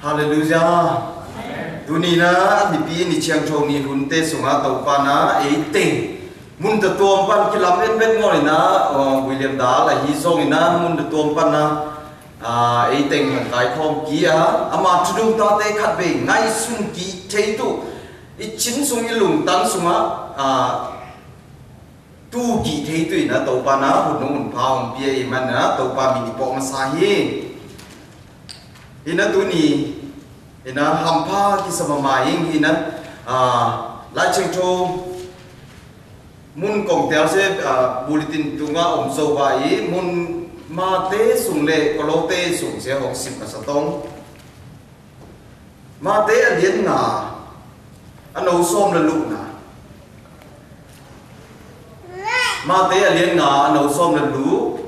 Hallelujah. Dunina ni pi ni chiang chou ni hunte sunga tau pa na te mun ta tuam pan kilam en bet ngoi na William da la hi song ina mun ta tuam pan na teng kai khom ki ama tudung ta te khat be ngai sun ki thei tu I chin sung I lung tan sunga tu ki thei tu na tau pa na hun nun pa hom pia I man na tau pa mi ni po ma sa hi ina tu ni ina hampa ki sama maing ina la cheng cho mun kong tel se bulletin tunga om so ba I mun ma te sung le kolo te sung se hong sim ka sa tong ma te alien na ano som la lu na ma te alien na ano som la lu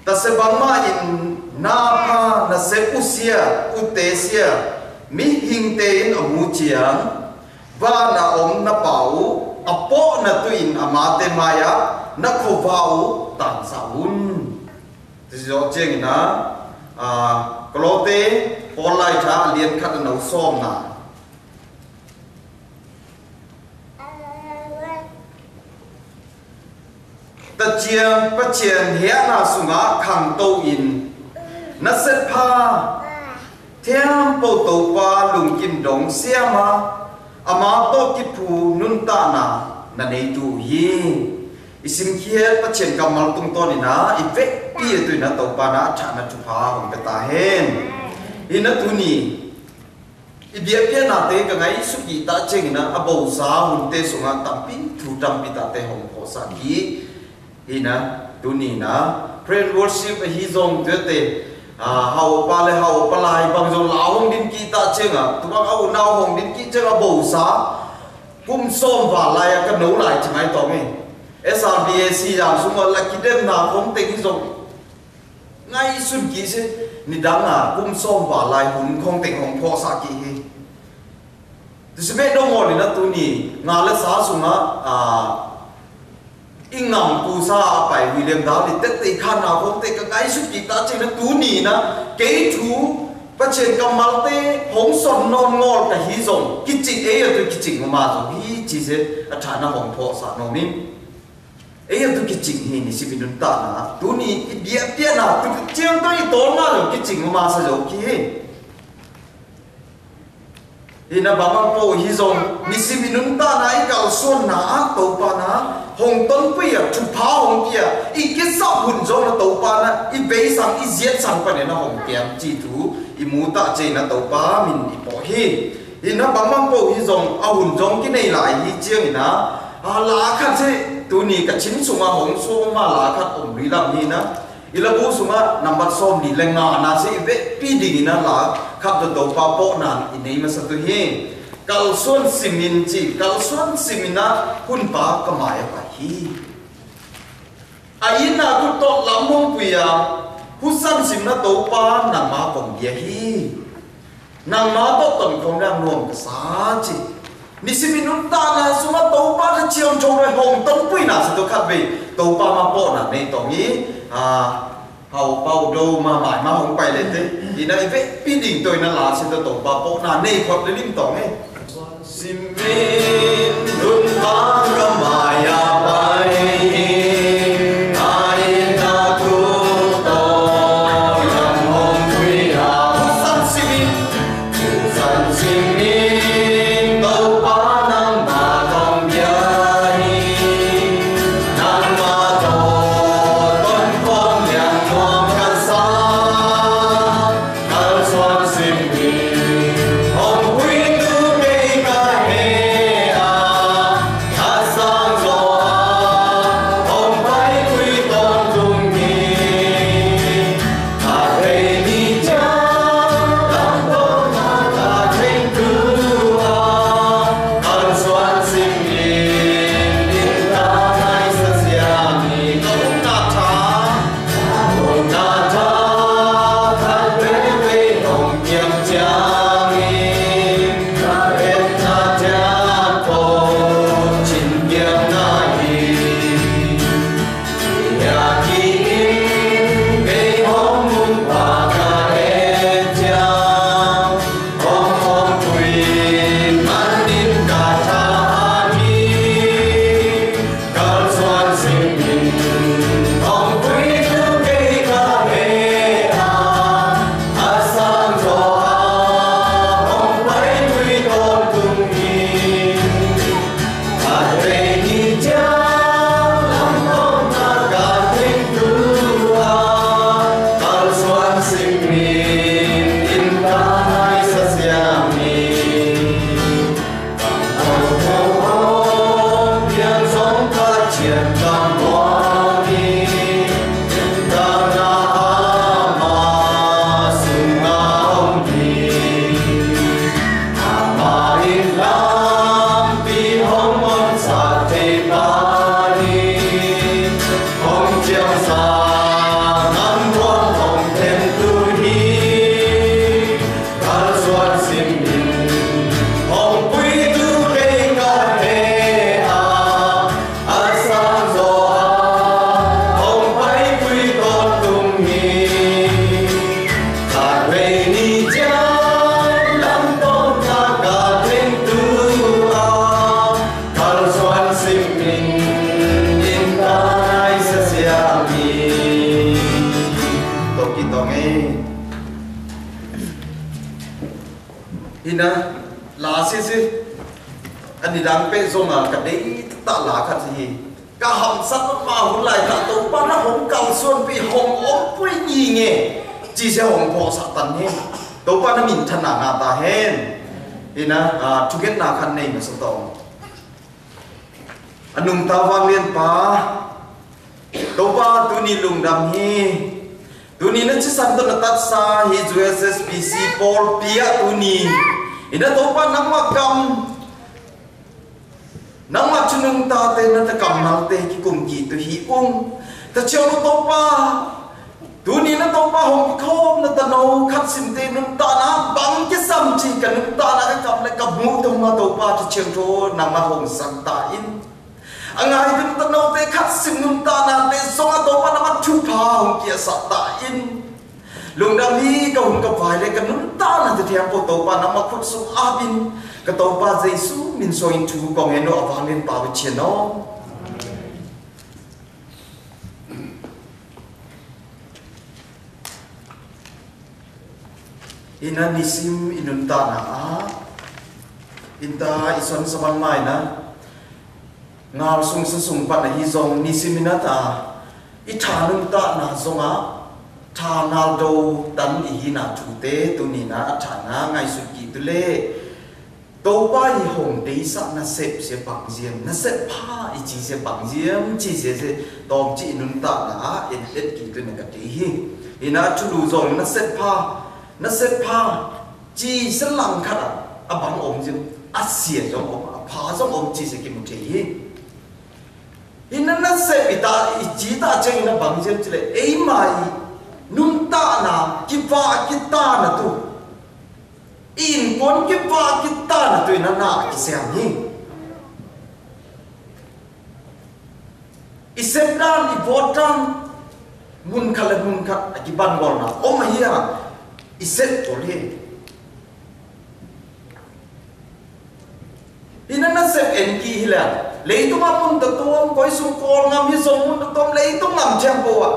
ta se bang ma in na pa na se usia utesia mi hing te in amu chiang va na om na pau apo na tuin amate maya na khovau tan saun tiso cheng na klote polai tha lien khat na som na ta chiang pa chiang hia na sunga khang to in na set pa thiam po to pa lung kim dong siama ama to ki phu nun ta na nei tu hi isim khia pa chen kamal tung to ni na I ve pi tu na to pa na tha na chu pha hom pe ta hen ina tu ni I bia pia na te ka ngai su ki ta cheng na abo sa hun te sunga tampi thu tampi ta te hom ko sa ki ina tu ni na praise worship hi zong te hậu pa le hậu pa lai bằng dòng lão hong din ki ta cheng tu bang au nau hong din ki cheng bo sa kum som va lai ka nấu lại chi mai tong ei SRBAC yang suma la ki dem na hong te ki zong ngai sun ki se ni dang kum som va lai hun khong te hong pho sa ki hi tu se be do mo ni na tu ni nga le sa suma ingam ku sa pai William da li tet te khan na hong te ka ngai su ki ta cheng na tu ni na ke thu pa chen kamal te hong son non ngol ka hi zong ki chi tu ki chi ma zo hi chi se a tha na hong pho sa no min tu ki chi hi ni si bin ta na tu ni bia pia na tu chiang to I to na lo ki chi ma sa zo ki ina bamang po hi zong ni si bin ta na I kal son na to pa na hong ton pia chu pha hong kia I ke sa hun zo na to pa na I be sang I ziet sang pa ne na hong kiam chi tu I mu ta che na to pa min I po hi ina bamang po hi zong a hun zong ki nei lai hi chiang ina la khat se tu ni ka chin sunga hong so ma la khat om ri lam ni na ila bu sunga number som ni lenga na se ve pi ding ina la khat to pa po na I nei ma sa tu hi kal suan simin chi kal suan simina hun pa kamaya pa hi aina ku to lamong puya husan simna to pa na ma kom dia hi nang ma to ton kom rang nuam ka sa chi ni siminun ta na suma to pa de chiong chong re hong ton pui na sa to khat ve to pa ma po na nei to ni hậu bao đâu mà mãi mà không phải lên thế thì đây vẽ pin đỉnh tôi nó là sẽ tổ ba bộ là này hoặc là linh tổng ấy sim min luôn ba cầm mãi à bay Hong Quy tu mê ca he a mi to nghe ina la si anh đi đang pe zong à cái đấy ta là cái gì cả hầm sắt mà hôm lại cả tàu ba nó hồng cầu xuân bị hồng ốm quay nhì nghe chỉ sẽ hồng bỏ sạt tận hết tàu ba nó mình thân là ta hết ina chung kết là khăn này mà sao tàu anh nung ta vang lên pa tàu ba tu ni lung đam hi tu ni nó chỉ sang tu nó tát sa hi SSBC Paul Pia tu ni ina tàu ba nắm mà cầm nang ma chunung ta te na ta kam nang te ki kum ki tu hi ta cheu no to pa tu ni na to pa hom ki khom na ta no khat sim te num ta na bang ki sam chi kan num ta na ka kam le ka mu to ma to pa ta cheu tho nang ma hom sang ta in angai tu ta no te khat sim num ta na te so ma to pa na ma chu pa hom ki sa ta in lung dam hi ka hum ka vai le ka num ta na te thiam po to pa na ma khut su a bin cái tàu ba Giêsu mình soi chú còn nghe nó vang lên bảo chiến nó ina nisim inunta na inta ison sabang mai na ngal sung sung pa na hi zong nisim inata ithanung ta na zonga tha nal do tan hi na thu te tu ni na thana ngai su ki tu le tàu ba hi hồng đấy sa na sep se bang diam na sep pa i chi se bang diam chi se tom chi nun ta na in et ki tu na ka ti hi ina chu lu zong na sep pa chi se lang khat a bang om jim a sia zong om a pa zong om chi se ki mu thi hi ina na sep ita i chi ta cheng na bang diam chi le ei mai nun ta na ki va ki ta na tu in con cái va cái ta là tụi nó nạ cái xem nhỉ isep dan ipotan mun khat cái ban gol na om hiya isep tole ina sep en ki hila leitung mun ta tom koi sung kol ngam hi song mun ta tom leitung ngam champo wa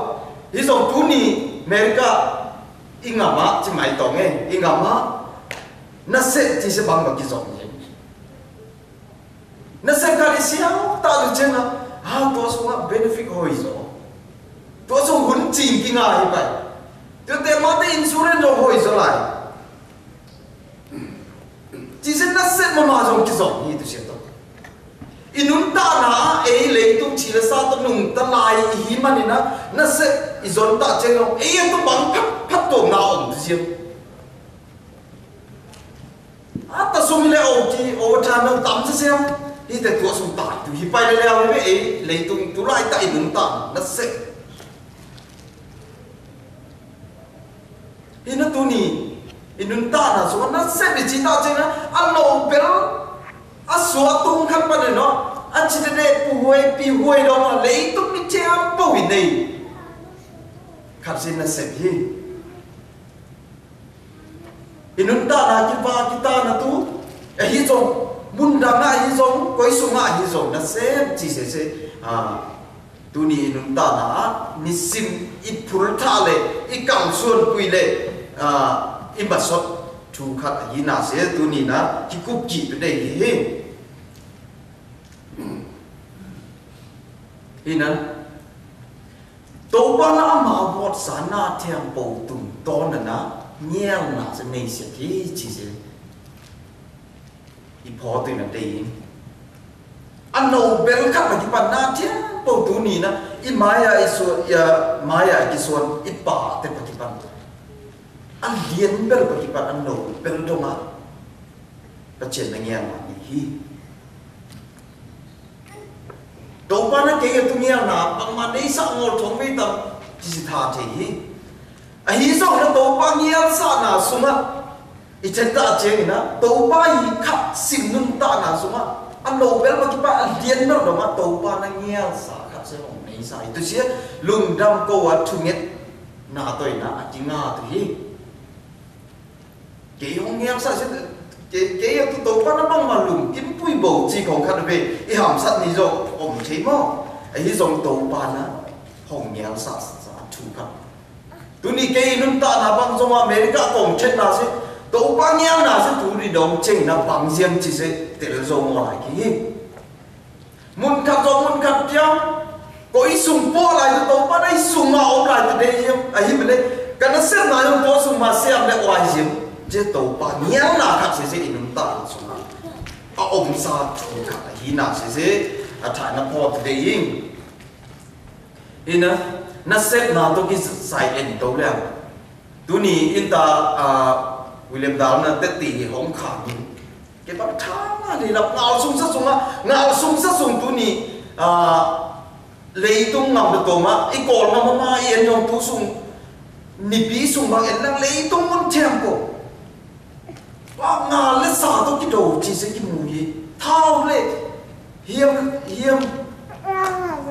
hi song tu ni merka ingama chi mai tong e ingama na set chỉ sẽ bằng một cái giống như na set cái gì à ta được chưa na tôi sống benefit hồi rồi tôi sống huấn chỉnh cái ngài vậy tôi để mà cái insurance rồi hồi rồi lại chỉ sẽ na set mà giống cái giống như tôi sẽ đâu inun ta na ấy lấy tôi chỉ là sao tôi nung ta lại hi mà na set izon ta chơi không ấy tôi bằng phát tổ nào ông tôi xem ta sung le o ta no tam se xem hi te tua sung ta tu hi pai le le be e le tung tu lai ta inun ta na se hi na tu ni inun ta na so na se be chi ta che na a lo pel a so tung khan pa ne no a chi de pi huai do ma le tung ni che a po hi nei khat sin na se hi inun ta na ki va ki ta na tu hi zong mun da na hi zong koi su ma hi zong na se chi se tu ni inun ta na ni sim i phul tha le i kang suan pui le i ba sot thu khat hi na se tu ni na ki kup ki tu dei hi ina to ba na ma bot sa na thiam po tum to na nhiều là sẽ nên sẽ thì chỉ sẽ ít phò từ là đây anh nấu bel khác là cái phần na chứ bầu tú nì na ít maya ít xuân ya maya cái xuân ít bả tới cái phần anh liên bel cái phần anh nấu bel đâu mà cái chuyện này nghe là gì đâu ba nó cái tu nghe là bằng mà đấy sao ngồi thong mấy tầm chỉ thà thế hi zong na to pa ngial sa na suma i chen ta che na to pa hi khat sim nun ta na suma an lo bel ma ki pa an dien no do ma to pa na ngial sa khat se hong nei sa tu sia lung dam ko wa thu nget na toi na ki nga tu hi ke hong ngial sa se ke tu to pa na bang ma lung kim pui bo chi khong khat be i ham sat ni zo om che mo hi zong to pa na hong ngial sa thu khat tu ni ke num ta na bang zong America kong chet na se to pa nyang na se tu ri dong cheng na bang jiam chi se te lo zong mo lai ki mun khat piang ko i sung po lai to pa dai sung ma om lai te de yem a hi bele kana se na yom to sung ma se am le wa jim je to pa nyang na khat se inum ta sung a om sa chu khat hi na se a tha na po te de yin ina na set na to ki sai en to le tu ni in ta William Down na te ti hong kha ni ke ba tha na ni la ngao sung sa sung tu ni lấy tung ngầm được tổ mà ít còn mà yên nhung tu sung nị bí sung bằng yên đang lấy tung muốn chém cổ và ngà lấy xả tôi cái đầu chỉ sẽ cái mùi thao lên hiếm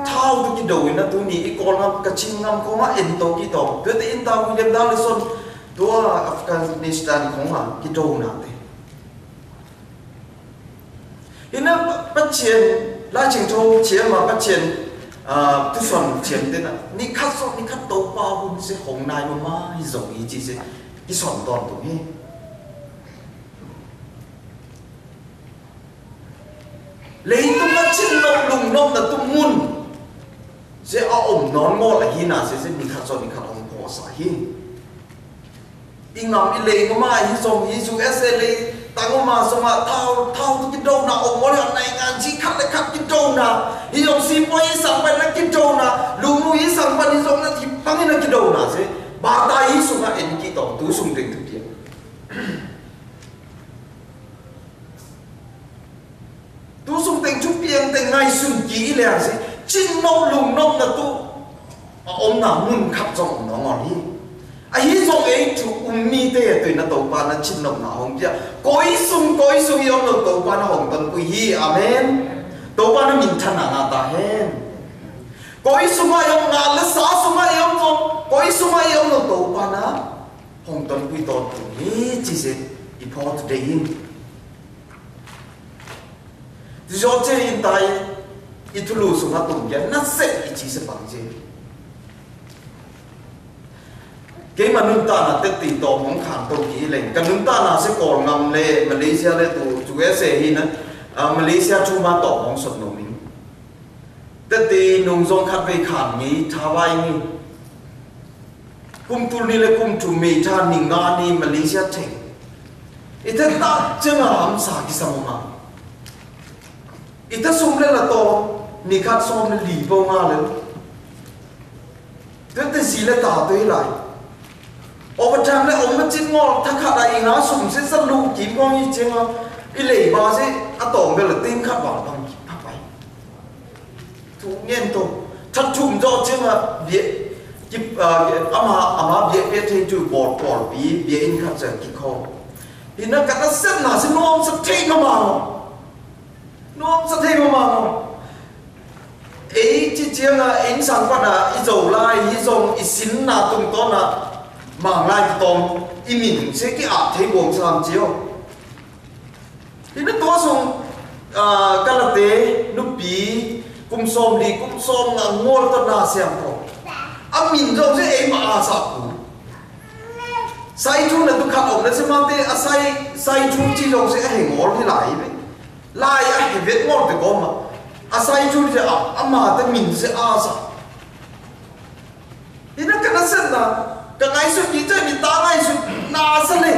thao tôi cái đầu nó tôi nị ít còn mà cái chim ngầm có mà yên tôi cái đầu tôi thấy yên tao William Down lấy son tôi Afghanistan không mà cái đầu nào thế hiện nay phát triển là trình thô chế mà phát triển tu son chiếm tên là ni khát tàu bao hun sẽ hồng nai mà hi giống ý chỉ sẽ cái son toàn tụi hi lấy tung cái chân lông lùng lông là tung mun sẽ ôm nón ngô là hi nào sẽ ni khát hồng bỏ xả hi in ngắm in lấy mà hi giống hi USA lấy tăng mà xong mà thao cái đầu nào ôm mỗi lần này ngàn chỉ khát cái đầu nào hi giống sim boy sang bên là cái đầu nào lu hi sang bên hi giống là thì bằng cái đầu nào chứ ba tay hi xong là em cái đầu tu xong đến thực hiện tu xong đến chút tiền đến ngày xuân kỹ là gì chín nông lùng nông là tu ôm nào muốn khắp trong nó ngon hi hi giống ấy chú mi tê tụi nó tàu ba nó chín nông nào không chứ coi sung yom nó tàu ba nó hồng tần quy hi amen tàu ba nó mình thân à ta hen coi sung yom ngà lấy xá sung yom không coi sung yom nó tàu ba nó hồng tần quy tàu tụi hi chỉ sẽ đi phò today in do chơi in tai ít lu sung tụi kia nó sẽ chỉ sẽ bằng gì cái mà chúng ta là tết tỷ tổ không khẳng tổ kỹ lên cái chúng ta là sẽ còn ngầm lệ Malaysia lệ tụ chủ yếu sẽ hi nữa Malaysia chúng ta tổ không sụt nổ mình tết tỷ nông dân khát về khẳng nghĩ thà vai nghĩ cung tu ni lệ cung chủ mì thà nình ngà ni Malaysia chỉnh ít thế ta chưa mà làm sao cái sao mà ít thế xung lên là tổ ni khát xung lên lì bao ngà lên tết gì là ta tới lại overtime này ông mất chín ngon thắc khát đại ngã sủng sẽ rất lưu kiếm con như thế mà đi lệ bà sẽ tổng về là tim khát vào bằng thắc bay thú nhiên thôi thật chùm do chứ mà việc kịp ama việc thì chui bọt bí việc in khát giờ kịp khó thì nó cả nó xếp nào sẽ nuông sẽ thấy mà nuông sẽ thấy mà ấy chỉ chiang là in sang quan là ít dầu lai ít dầu ít xin là tung con là mang lại cái tôm im mình sẽ cái thấy buồn sao làm chiếu thì nó có xong cái là thế nó bí cũng xôm là ngô tao na xem thôi mình rồi sẽ em mà sao sai chú là tôi khát ổn đấy xem mang thế sai chú chỉ rồi sẽ hình ngó thì lại lại viết ngó thì có mà sai chú thì mà thế mình sẽ sao thì nó cái nó xem là cái ngày xuân gì chơi mình ta ngày xuân na sao này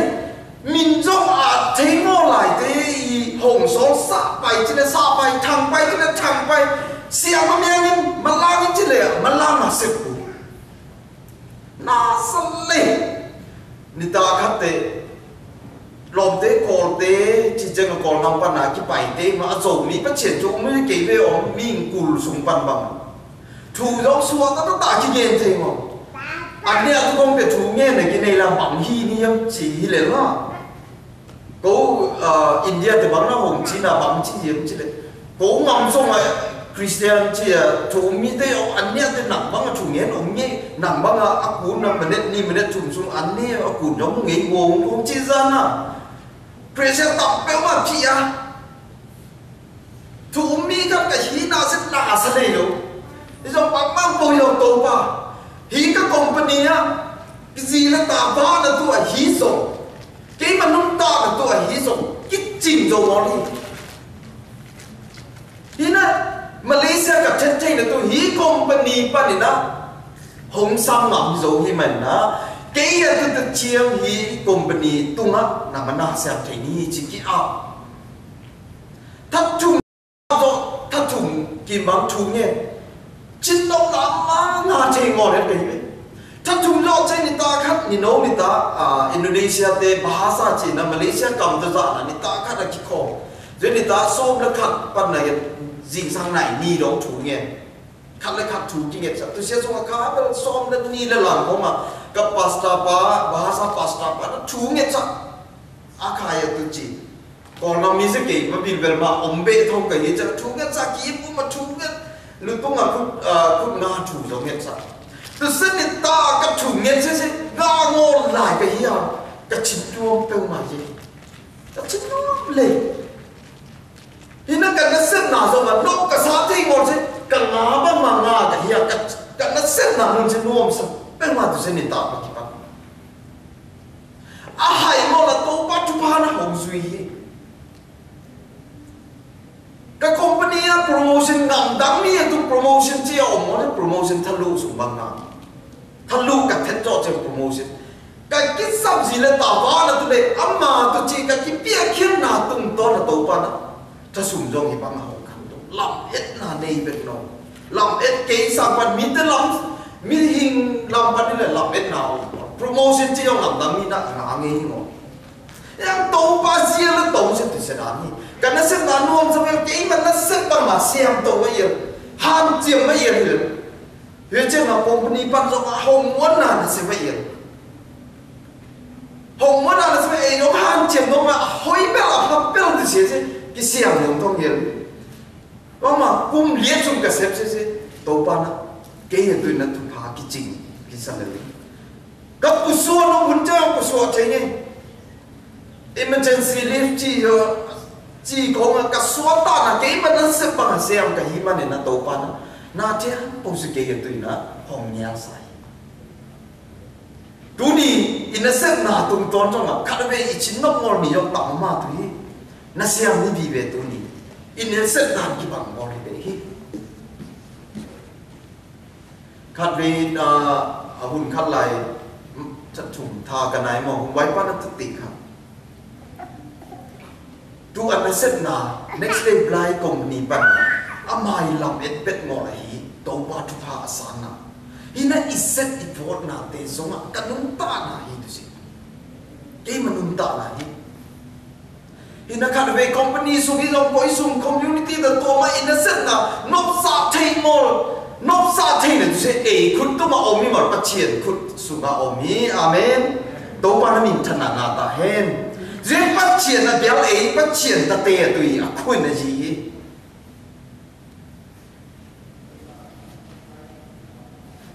mình trong thấy ngô lại thế hồng số sa bay chứ là sa bay thằng bay chứ là thằng bay xiang mà miếng mà lang chứ là mà lang mà sực na sao này người ta khát thế làm thế còn thế chỉ chơi mà còn làm pan nào cái bài thế mà rồi mình phát triển chỗ mới kể về ông mình cùl sùng pan bằng thủ dấu xua nó đã cái gì thế mà anh này tôi không biết chú nghe này cái này là bằng hi ni em chỉ hi lên đó cố India thì bằng nó hồng chỉ là bằng chỉ gì chỉ đấy cố ngầm xong rồi Christian chỉ là chú mi thế ông anh này thì nặng bằng chú nghe ông nghe nặng bằng ác cuốn là mình đi mình chụp xuống anh này ác cuốn giống nghe ngô không chỉ ra nè Christian tập béo mà chị à chú mi các cái hi nào sẽ là sao này đâu thì giống bằng bằng bao nhiêu tàu ba hi các company á cái gì là ta ba là tôi hí rồi cái mà nông ta là tôi hí rồi cái chỉnh rồi nó đi thì nó Malaysia gặp chân tranh là tôi hí company pa này đó không xăm ngắm rồi thì mình đó cái là tôi chiêm hí company tung á là mà nó xem thấy như chỉ cái ảo thắt chung rồi thắt chung kim bằng chung nghe chính nó lắm mà ngà chơi ngồi hết đấy thắt chung rõ chơi người ta khác nhìn nấu người ta Indonesia te bahasa chỉ là Malaysia cầm từ dạng là người ta khác là chỉ khó rồi người ta xôm nó khác phần này gì sang này ni đó chủ nghe khác là khác chủ kinh nghiệm tôi sẽ dùng khác là xôm nó ni là làm không mà cái pasta pa bahasa pasta pa nó chủ nghe chắc khai tôi chỉ còn nó mi sẽ kể mà vì mà ông bê thông cái gì chắc chủ nghe chắc kỹ mà chủ nghe lúc tôi ngồi khúc nga chủ giống nghe chắc tôi sẽ đi ta các chủ nghe sẽ nga ngô lại cái gì à cái chính chuông đâu mà gì cái chính chuông lệ thì nó cần nó xếp nào rồi mà nó cả sáu thì ngồi chứ cần ngã bằng mà ngã cái gì cần nó xếp nào mình sẽ nuông sao bên mà tôi sẽ đi ta cái gì bằng hay mà là tôi bắt chụp nó không duy cái company promotion ngầm đắng đi tu promotion chỉ ở mỗi promotion thằng lu sủng bằng nào thằng lu cả thằng cho chơi promotion cái sắp gì là tao vào là tôi để âm mà tôi chỉ cái bia khiên nào tung to là tàu pan đó ta sủng dòng thì bằng hậu khăn làm hết là này bên nó làm hết cái sản phẩm mình tới làm mình hình làm bạn là làm hết nào promotion chỉ ở ngầm đắng đi đã ngã nghe ngồi yang tàu pa xia là tàu sẽ tự sẽ đánh đi cái nó sẽ là luôn cho cái mà nó sẽ bằng mà xem tàu bây giờ ham chiếm bây giờ thì hiện trên là company bắt cho không muốn là nó sẽ bây giờ không muốn là nó sẽ bây giờ ham chiếm nó mà hối bé là ham bé là thì sẽ cái xem không thông hiện đó mà cùng liệt chung cái xếp sẽ tàu pa nó cái hiện tôi nó thu phá cái trình cái sao đấy các bữa xua nó muốn chơi bữa xua thế nhỉ emergency leave chỉ có một cái số ta là cái mà nó sẽ bằng xem cái gì mà nên nó tàu pan nó chứ không sự cái hiện tượng nó hồng nhang sai tu ni in sẽ na tung tôn trong mà khác với chính nó ngồi mi trong tàu mà thôi nó xem như gì về tu ni in sẽ làm cái bằng ngồi đấy khác với hun khác lại chặt chủng thà cái này mà không quay qua nó thực tiễn khác tu anh sẽ na next day blind company ban amai làm et bet ngồi hi tàu ba tu pha asana hi na iset ipot na te zonga kanung ta na hi tu si ke manung ta na hi na khan ve company su gi zong koi sum community da to ma in set na nop sa thei mol nop sa thei na tu se e khut tu ma omi mar pa chien khut su ma omi amen tàu ba na min thana na ta hen riêng phát triển là béo ấy phát triển ta tè tùy khuyên là gì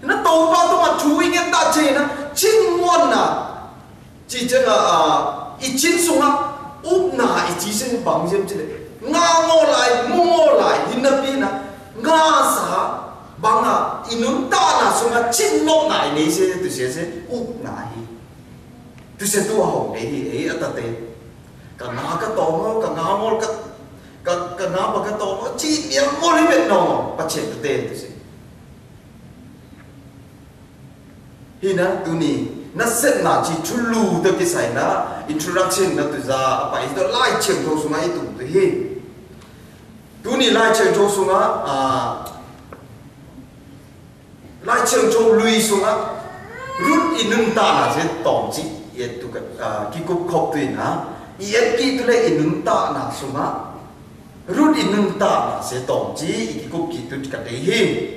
nó tàu bao tôi mà chú ý nghe ta chê nó chín muôn à chỉ cho là ít chín sung á úp nà ít chỉ sinh bằng riêng chứ đấy nga ngô lại thì nó đi nè nga xá bằng à ít nướng ta là sung á chín nốt lại này sẽ từ sẽ úp lại tôi sẽ tu học để ấy ở ta tè cả ngã cái tổ nó cả ngã mol cả ngã mà cái tổ nó chỉ miếng mol hết biết nào bắt chết tê tôi sẽ hi na tu ni na set na chỉ chu lu từ cái sai na introduction na tu za apa itu lai chen thâu sunga itu tu hi tu ni lai chen thâu sunga lai chen thâu lui sunga rút inung ta na sẽ tỏng chỉ ye tu cái cục khop tu na yết kỹ tu lệ inung ta na sunga rút inung ta na sẽ tỏng chỉ cái cục kỹ tu cái đấy hi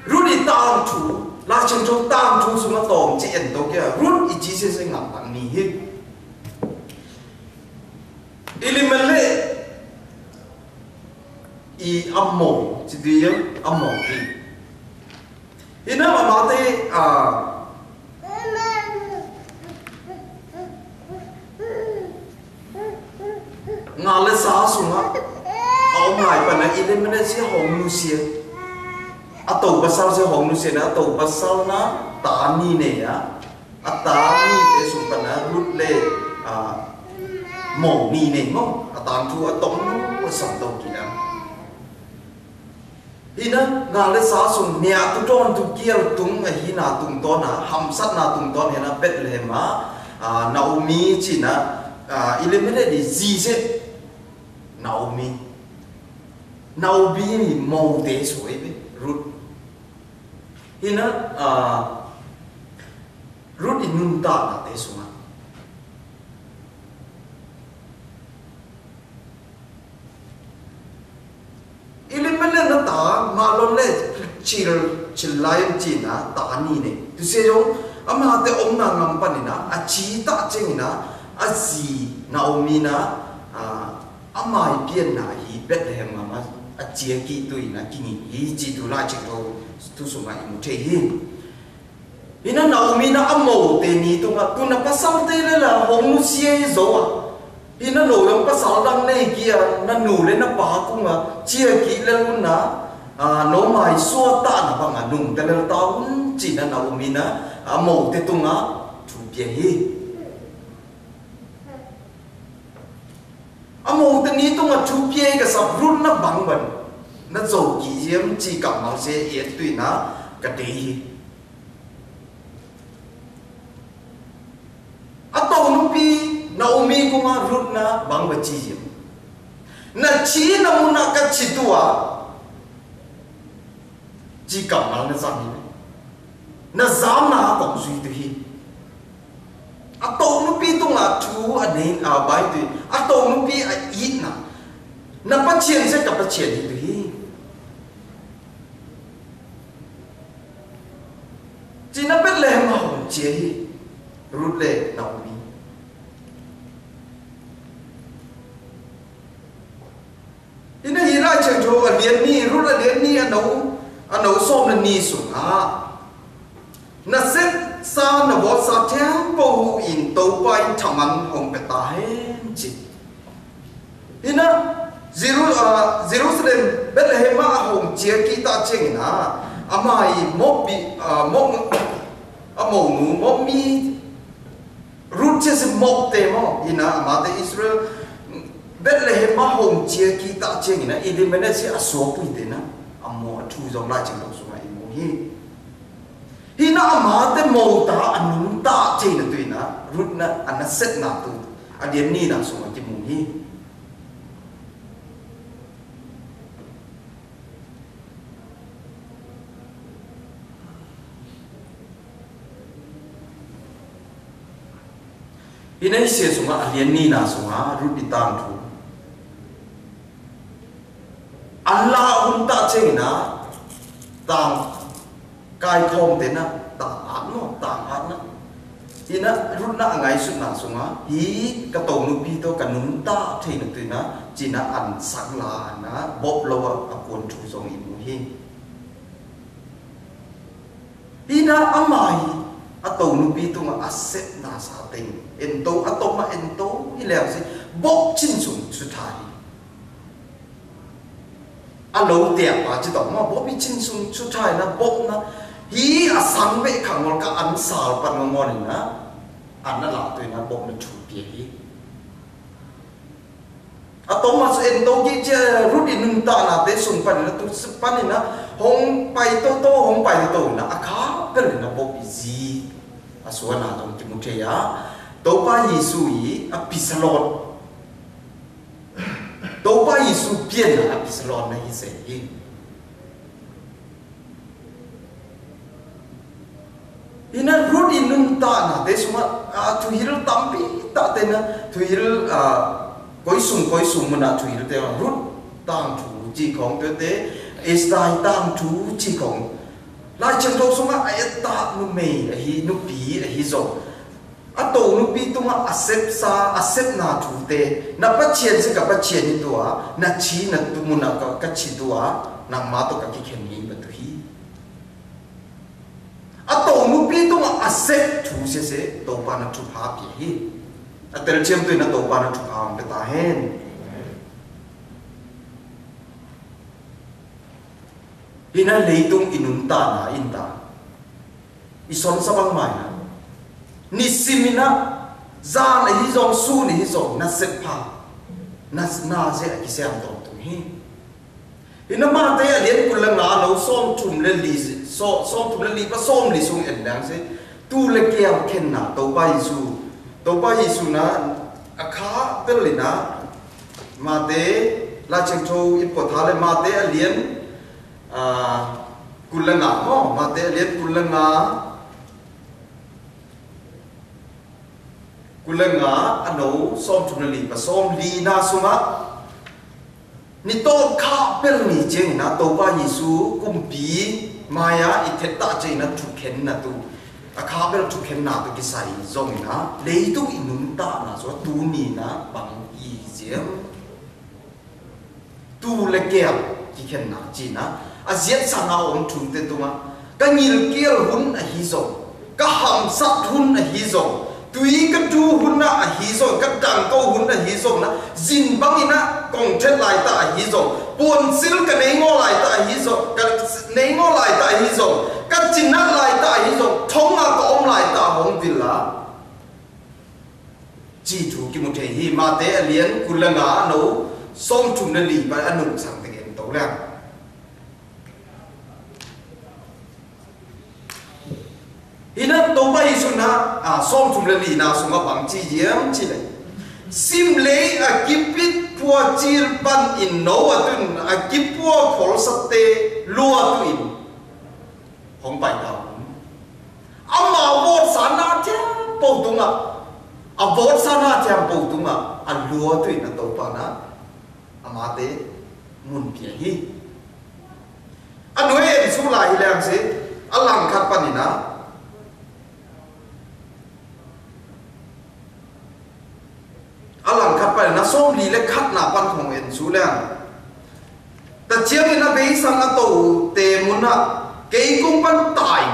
rút đi tam chủ la chân trong tam chủ sunga tỏng chỉ ẩn đâu kia rút ít chỉ sẽ ngắm bằng mi hi element lệ i ammo chỉ đi ammo hi ina mà nói thế ngà lệ sa sunga ông ngài phần này element sẽ hồng nu xia tàu basal sẽ hồng nu xia na tàu basal na ta ni ne ya ta ni te sum pa na rut le mo ni ne mo ta thu tong no sam to ki na ina nga le sa sum nia tu ton tu kiel tung a hi na tung to na ham sat na tung to na Bethlehem ma Naomi chi na ilemele di zi se Naomi ni mo te suai be Ruth ina Ruth inun ta na te sunga ilemele na ta malon le chilai chi na ta ni ne tu se yo ama te om na ngam pa ni na a chi ta cheng na a zi Naomi na amai pian na hi Bethlehem ma a chia ki tu na ki ni hi chi tu la chi tu su ma mu the hi ina Naomi na amo te ni tu nga tu na pasal te le la hong nu sie zo a ina lo yong pasal dang nei ki a na nu le na pa ku nga chia ki le lu na no mai so ta na ba nga nung te le ta un chi na Naomi na amo te tu nga tu pie hi amo te ni tu nga tu pie ka sa run na bang ban na zo ki yem chi ka ma se ye tu na ka te hi ato nu pi Naomi ko nga rut na bang ba chi yem na chi na mu na ka chi tu a chi ka ma na sa ni na zam na ko zui tu hi ato nu pi tu nga tu a nei a bai tu ato nu pi a i na pa chien se ka pa chien tu hi chỉ nó biết lên mà hồn chế rút lệ Naomi thì nó hiện ra trường chỗ ở liền ni rút là liền ni anh nấu xôm là ni xuống nó xếp sa nó bỏ sa theo bầu in tàu bay thầm ăn hồng bẹt ta hết chị thì nó Jerusalem Bethlehem mà hồng chế kita chênh na amai mốc bị mốc màu nụ mốc mi rút chế mốc tê mốc ina mà tại Israel Bethlehem mà hồng chia kita chênh na ili mình sẽ số bụi thế na amo thu dòng lại chừng đầu số này mông hi na mà tại màu ta anh ta chênh na tụi na rút na anh set na tu anh điền ni na số này chừng mông hi ini se sunga alien ni na sunga rupi tang thu Allah unta cheng na tang kai khom te na ta at no ta at na ina rut na ngai su na sunga hi ka to nu pi to kanun ta thei na tu na china an sak la na bop lo a kon thu song i mu hi ina amai ato nu pi tu ma asset na sa ting ento atoma ento ileo si bok chin sung su thai alo tiak pa chi to ma bok pi chin sung su thai na bok na hi asang be khangol ka an sal pan ngon na an na la tu na bok na thu pi hi atoma su ento ki che rudi nung ta na te sung pan na tu pan na hong pai to hong pai to na akha ka na bok pi zi aswa na tong ti mu the ya đâu ba Giêsu ý Apisalon đâu ba Giêsu biến là Apisalon này sẽ đi ina rudi nung ta na te suma tu hirul tampi ta te na tu hirul koi sum na tu hirul te rut tang tu chi kong te estai tang tu chi kong lai chen do suma ayat ta nu mei hi nu pi hi zo ato nu pi tu ma accept na thu te na pa chien se ka pa chien ni tua na chi na tu mu na ka chi tua na ma to ka ki khen ni ba tu hi ato nu pi tu ma accept thu se to pa na thu pa pi hi atel chem tu na to pa na thu pa pe ta hen ina leitung inun ta na in ta ison sabang mai na ni simina za na hi zong su ni hi zong na set pa na je ki sem dong tu hi ina ma te alien kulanga no som thum le li som thum le li pa som li sung en dang se tu le kiam ken na to ba Yesu na akha pelina ma te la cheng tho ipo thale ma te alien kulanga ho ma te alien kulanga ano som thum le li pa som li na sunga ni to kha pel ni cheng na to ba Yesu kumpi maya itheta cheng na thu khen na tu akha pel thu khen na tu ki sai zong na le tu inun ta na so tu ni na bang yi jem tu le kya ki khen na chi na a ziat sa na om thu te tu ma ka ngil kiel hun a hi zo ka ham sat hun a hi zo tui ka tu hun na a hi zo ka dang ko hun a hi zo na zin bang ina kong thet lai ta a hi zo pon sil ka nei ngo lai ta a hi zo ka nei ngo lai ta a hi zo ka chin na lai ta a hi zo thong a ko om lai ta hong vil la chi thu ki mu the hi ma te alien kulanga no som thum na li ba anu sang te gen to la ina to ba Yesu na som thum le li na sunga bang chi yem chi le sim le a kipit pua chil pan in no atun a kipua khol satte lua tu in hong pai ta amma vot sana thiam po tunga a vot sana thiam po tunga a lua tu in to pa na amate mun pia hi anoi en su lai lang se alang khat panina alang khat panina som li le khat na pan thong en su lang ta chiang ina be sang na to te munna ke kung pan tai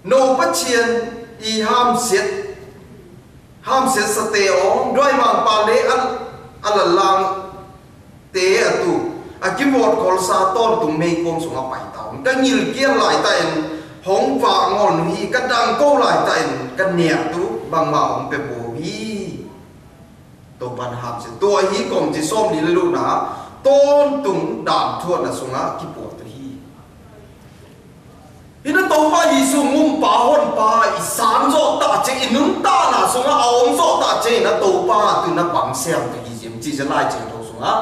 no pa chien I ham set sa te ong doi mang pa le ala lang te atu akimot kol sa ton tung mei kom sunga pai taun ka ngil kian lai ta en hong fa ngon hi ka dang ko lai ta en ka nia tu bang ma ong pe bo hi to ban ham se to hi kom ji som li lu na ton tung dam thuan na sunga ki po tu hi ina to ba Yesu ngum pa hon pa I san zo ta che inun ta na sunga aom zo ta che na to pa tu na bang siam tu hi jem ji ja lai che to sunga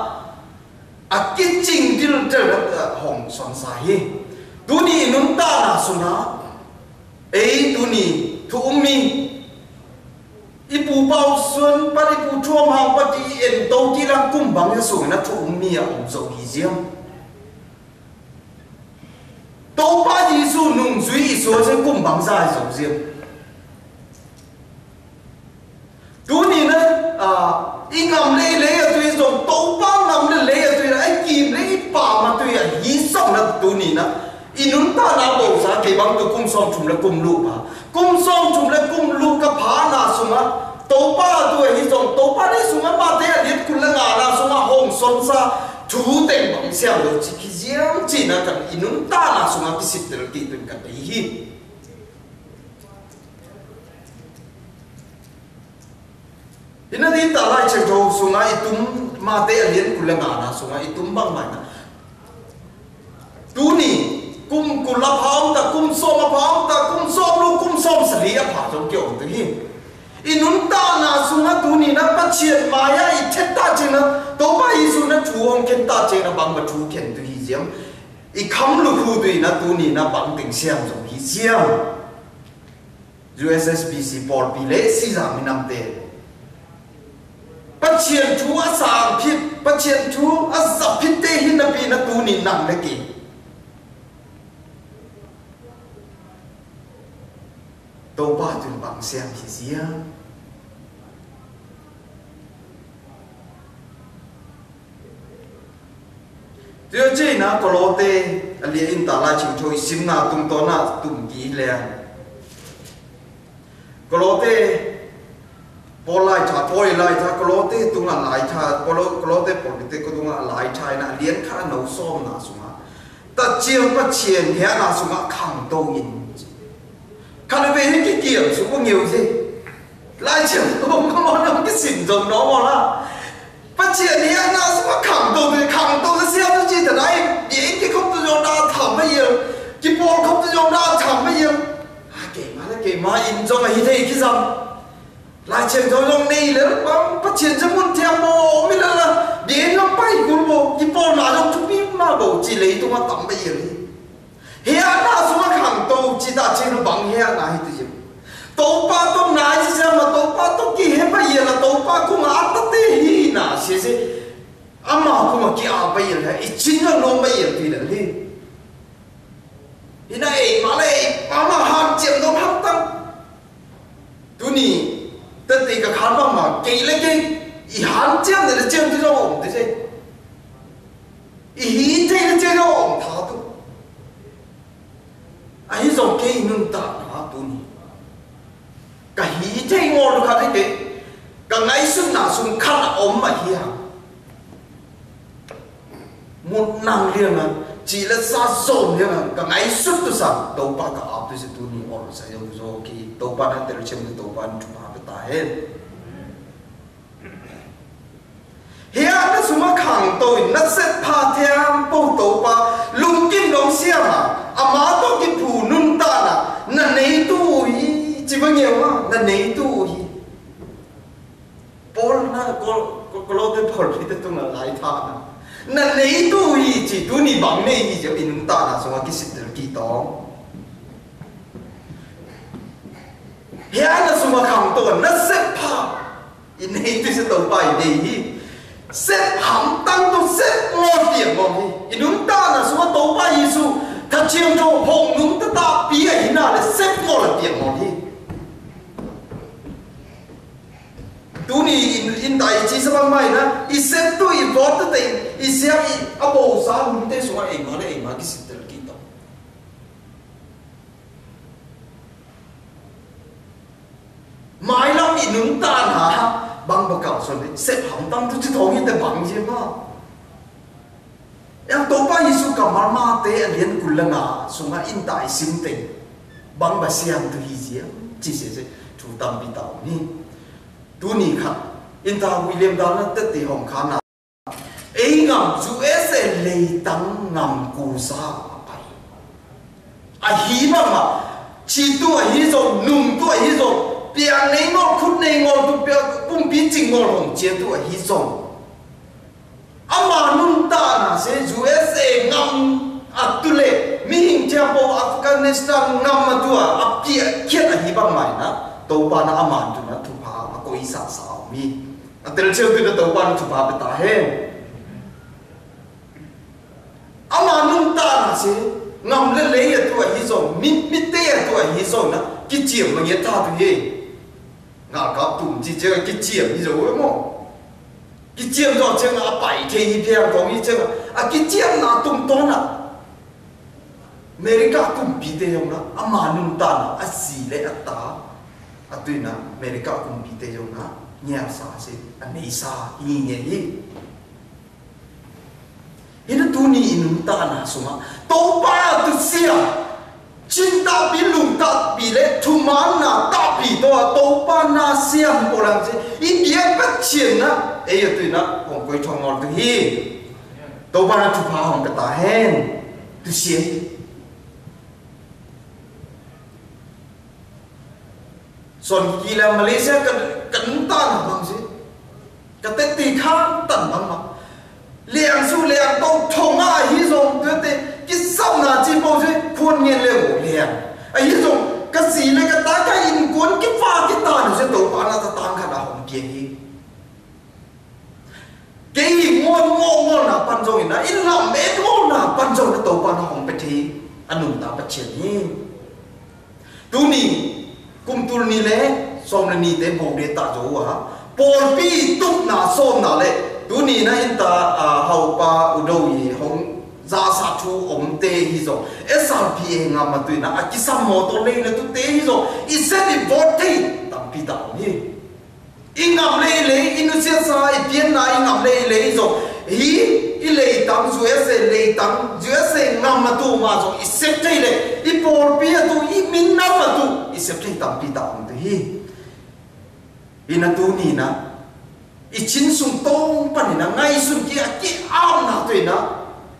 a kitching dil tel hong son sa hi tu ni nun ta na suna tu ni thu mi ipu pau sun pa ipu thuam hang pa ti en to ki lang kum bang ya su na thu mi a om zo hi jiam to pa Yesu nung zui I so se kum bang sa zo jiam tu ni na ingam le tu zo to pa ngam le tu ai kim le pa ma tu ya hi som na tu ni na inun ta na bo sa ke bang tu kum som chum le kum lu pa kum som chum le kum lu ka pha na suma to pa tu hi zo to pa le suma pa te ya kul la nga na suma hong son sa thu teng bang sia lo chi ki jiam chi na kan inun ta na suma ki sit tel ki tu ka dei hi ina di ta lai che do sunga itum ma te alien kulanga na sunga itum bang mai na tu ni kum kula phao ta kum som phao ta kum som lu kum som sali a pha jong kyo tu hi inun ta na sunga tu ni na pa chiat maya I thet ta che na to ba Yesu na thu ong ken ta che na bang ba thu ken tu hi jiam I kham lu khu tu na tu ni na bang ting siam jong hi jiam USSBC Paul Pile si za minam te bắt chiên chú á sàng phít bắt chiên chú á sập phít tê hin na pi na tu ni nặng le ki to ba tun bang xem hi sia tiêu chi na kolote ali in ta la chim thoi sim na tum to na tum ki le kolote polai tha poi lai tha kolote tunga lai tha kolote polite ko tunga lai tha na lien kha no som na sunga ta chiang pa chien he na sunga khang to in khăn về hết cái kiểu xuống có nhiều gì lại chẳng không có món cái xỉn giống nó mà là phát triển thì anh nào sẽ khẳng đầu thì khẳng đầu sẽ xem nó chi thật đấy để cái không tôi cho ta thẩm bây giờ cái bò không tôi cho ta thẩm bây giờ kể mà in cho ngày thế cái rằng lại chuyện thôi trong này nữa băng phát triển trong một theo bò mới là để nó bay cuốn bò cái bò là trong chút ít mà bò chỉ lấy tôi mà tắm bây giờ đi hè nào xuống khẳng đầu chỉ ta trên nó bằng hè này thì gì tàu pa tàu này chỉ xem mà tàu pa tàu kia hết bây giờ là tàu pa cũng ăn tất tê hi nà xí ama cũng mà kia ăn bây giờ là ít chín là nó bây giờ thì là đi thì này mà hàng triệu nó hấp tăng tu nì tất cả các khán bằng mà kỹ lấy cái hàng triệu này là triệu thì đâu ổn thế chứ ý thế là triệu đâu ổn thà tu ấy rồi cái nương tàn hả tu nì cái ý thế ngon được khá thế cái ngày xuân nào xuân khăn là ốm mà hi hả một năng liền à chỉ là xa dồn thế mà cả ngày suốt tôi sang tàu ba cả áp tôi sẽ tu ni or sai ông zo ki tàu ba đang tới chém cái tàu ba chúng ta phải ta hết hiện nó số mà khẳng tôi nó sẽ pha theo bao tàu ba lùng kim đồng xe mà mà tôi cái phù nun ta là này tu chỉ bao nhiêu mà là này tu Paul na có lâu tới Paul thì tôi là lại thà nè lấy tu hi chỉ tu ni bằng này hi cho in ta là xong cái sự kỳ to hiện là xong khẳng tôi nó xếp pa in này tôi sẽ tàu bài để hi xếp hẳn tăng tôi xếp ngon tiền ngon hi in ta là xong tàu bài Giêsu thật chiêm cho hồng núng ta bí ấy nào để xếp ngon là tiền ngon hi tu ni in đại chỉ sao bằng mày na i xếp tu i vót tu tiền i xếp i abo sa mình tên số ai mà cái sự tự kỹ tông mai lắm i nướng tan hả bằng bậc cao xuân đấy xếp hỏng tăng tu chỉ thong như thế bằng gì mà em tổ ba Giêsu cầm ma tế anh liên cùn lăng à xuống in đại sim tiền bằng bà xem tu hi gì chỉ sẽ chủ tâm bị tạo ni tu ni khát in ta William đó nó tất thì hồng khán à ấy ngầm chú sẽ lấy tăng ngầm cù sa à hí mà chỉ tu à hí rồi nung tu à hí rồi biển này ngon khút này ngon tu biển bung bí chính ngon hồng chiến tu à hí rồi mà nung ta là sẽ chú sẽ ngầm à tu lệ mi hình theo bộ Afghanistan ngầm mà tu à kia kia à hí bằng mày na tàu ba na aman tu na tu pa có ý sao sao mi Atel cel tu dah tahu pan tu apa tahen. Ama nung ta na se ngam le le ya tu ai zo mi te ya tu ai zo na ki chiam ma ye ta tu ye. Nga ka tu ji je ki chiam ni zo mo. Ki chiam zo che nga pai ke hi phe kong hi che a ki chiam na tum to na. America kum pi te yong na ama nung ta na a si le a ta. A tu na America kum pi te yong na. Nhà sa se anh ấy sa hi nhẹ hi nó tu ni in ta na suma to ba tu sia chin ta bi lung ta bi le thu man na ta bi to ba na sia ko lang se in dia bắt chien na e tu na hong koi thong ngol tu hi to ba na thu pa hong ka ta hen tu sia son kila Malaysia cẩn ta là bằng gì cái tên tì khang tận bằng mà liền su liền tông thong ai hi dùng cái sau là chỉ bao nhiêu khuôn nhiên liền liền ấy hi dùng cái gì này cái tá cái in cuốn cái pha cái ta nó sẽ tổ bán là ta tăng khả năng hồng kia hi cái gì ngon là pan rồi na in làm mẹ ngon là pan rồi nó tổ bán hồng bê thi anh nung ta bắt chuyện hi tu ni cùng tu ni lẽ xong là ni để bầu để ta chỗ à bầu bi túc na xong na lẽ tu ni na in ta hậu pa u đâu gì hong ra sát thu ổn tê hi rồi SRP ngam mà tu na cái sam mô tô lên là tu tê hi rồi ít sẽ đi vote thi tạm pi tạm hi in ngam lê in nu sẽ sai biến na in ngam lê rồi hi i lê tạm USA lê tạm USA ngam mà tu mà rồi ít sẽ thi lê ipol pia tu imin nama tu isep thei tampi ta ong tu hi ina tu ni na ichin sung tong pan na ngai sun ki am na tu na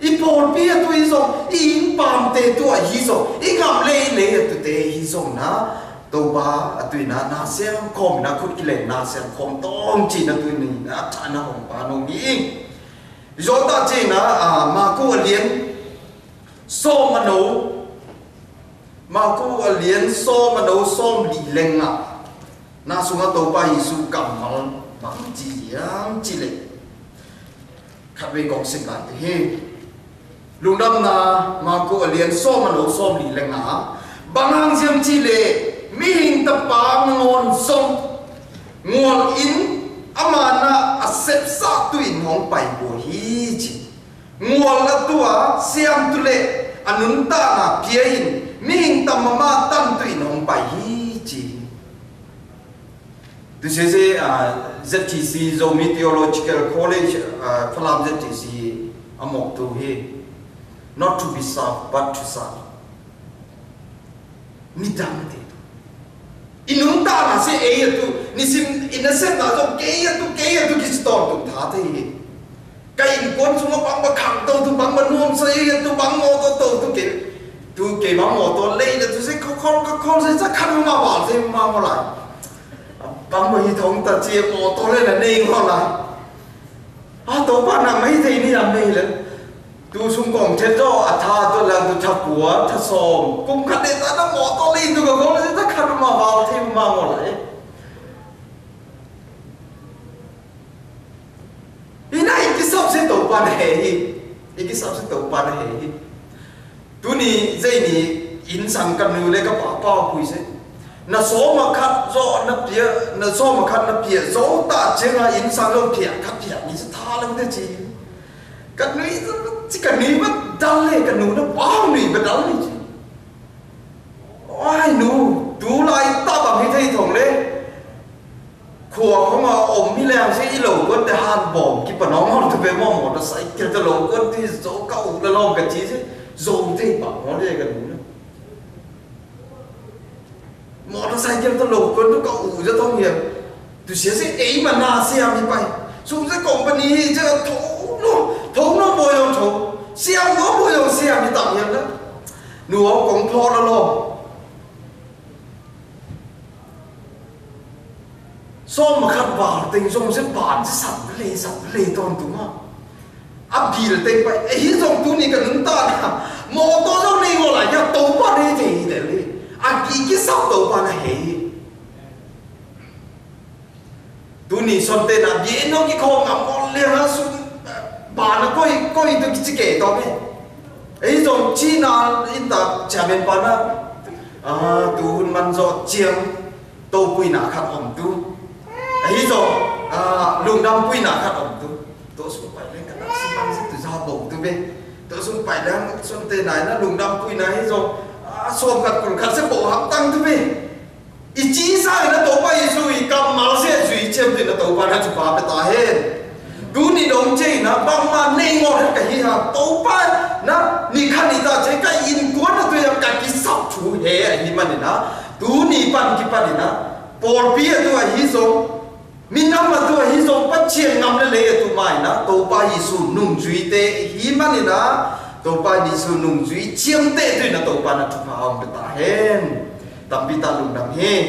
ipol pia tu izong in pam te tu hi zo ingam le tu te hi zo na to ba tu na na sem khom na khut ki le na sem khom tong chi na tu ni na tha na hong pa no ni zo ta chi na ma ko lien so ma no ma ko lien so ma no som li leng na na sunga to pa Yesu kam mal bang chi yang chi le khat we gong sing ka te he lung dam na ma ko lien so ma no som li leng na bangang siam chi le mi hing ta pa ngon som ngon in amana asep sa tu in hong pai bo hi chi ngol la tua siam tu le anun ta na pia in mi hing ta mama tan tu in hong pai hi chi tu se ZTC Zomi Theological College Phalam ZTC amok tu he not to be served but to serve ni dang te inung ta na se tu ni sim innocent na so ke tu ki store tu tha te hi kai in kon su ma bang ba khang to tu bang ba nuam se tu bang mo to tu ke ma mo to le tu se ko se sa khan ma ba se ma ma la bang ba hi thong ta che mo to le na nei ho la to pa na mai thei ni am nei le tu sung kong che do atha to lang tu tha bua tha som kum khat de ta na mo to le tu ko le ta khan ma ba the ma mo la ina iki sab se to pa ne hi iki sab se to pa ne hi tu ni zai ni in sang kan nu le ka pa pui se na so ma khat zo na pia na so ma khat na pia zo ta che na in sang lo pia khat pia ni se tha lang de chi kan ni chỉ cần ní mất đau lên cần nụ nó bao nỉ mất đau lên chứ ai nụ tú lại ta bằng cái thây thòng lên khua không mà ôm đi làm sẽ lẩu quân để hàn bom cái phần nó ngon từ về mò một nó say kia từ lẩu quân thì dấu câu là lo cái chí chứ dồn thì bảo nó đây gần nụ mò nó say kia từ lẩu quân nó câu cho thông hiểu từ xưa sẽ ấy mà na xem đi bay xuống sẽ còn bên đi chứ thấu nó bồi ông thấu xem nó bồi ông xem thì tạm nhiên đó nửa cũng thò nó lo so mà khát vào tình trong sẽ bản sẽ sẵn lê toàn đúng không áp gì là tình vậy ấy trong tu này cần ứng ta mò to trong này ngồi lại nhá tấu qua đây thì để đi áp gì cái sao tấu qua này hệ tu này son tên áp gì nó cái con ngắm con liền nó xuống bà nó coi được cái kể đó mấy ấy rồi chi nào in ta chả bên bà nó tu man do chiêm tô quy nã khát ẩm tu ấy rồi lùng đam quy nã khát ẩm tu tôi xuống phải lên cái đó xin ăn từ giao bổng tu bên tôi xuống phải đang xuân tên này nó lùng đam quy nã ấy rồi xôm cả cùng khát sẽ bộ hấp tăng tu bên ý chí sao nó tổ bay rồi cầm máu sẽ duy chiêm thì nó tổ bay nó chụp phá bị ta hết tú ni đồng chơi na bang ma nei ngor hết cái ha tàu pa na ni khăn ni ta chơi cái in cuốn na tôi cái cái sắp chú he hi mà na tú ni pan ki pan na por pia tu hi zo min nam ma tu hi zo pa chiang nam le le tu mai na tàu pa Yesu nung duy te hi mà na tàu pa Yesu nung duy chiang te tu na tàu pa na tu pa hong ta hen tam pi ta lung dam he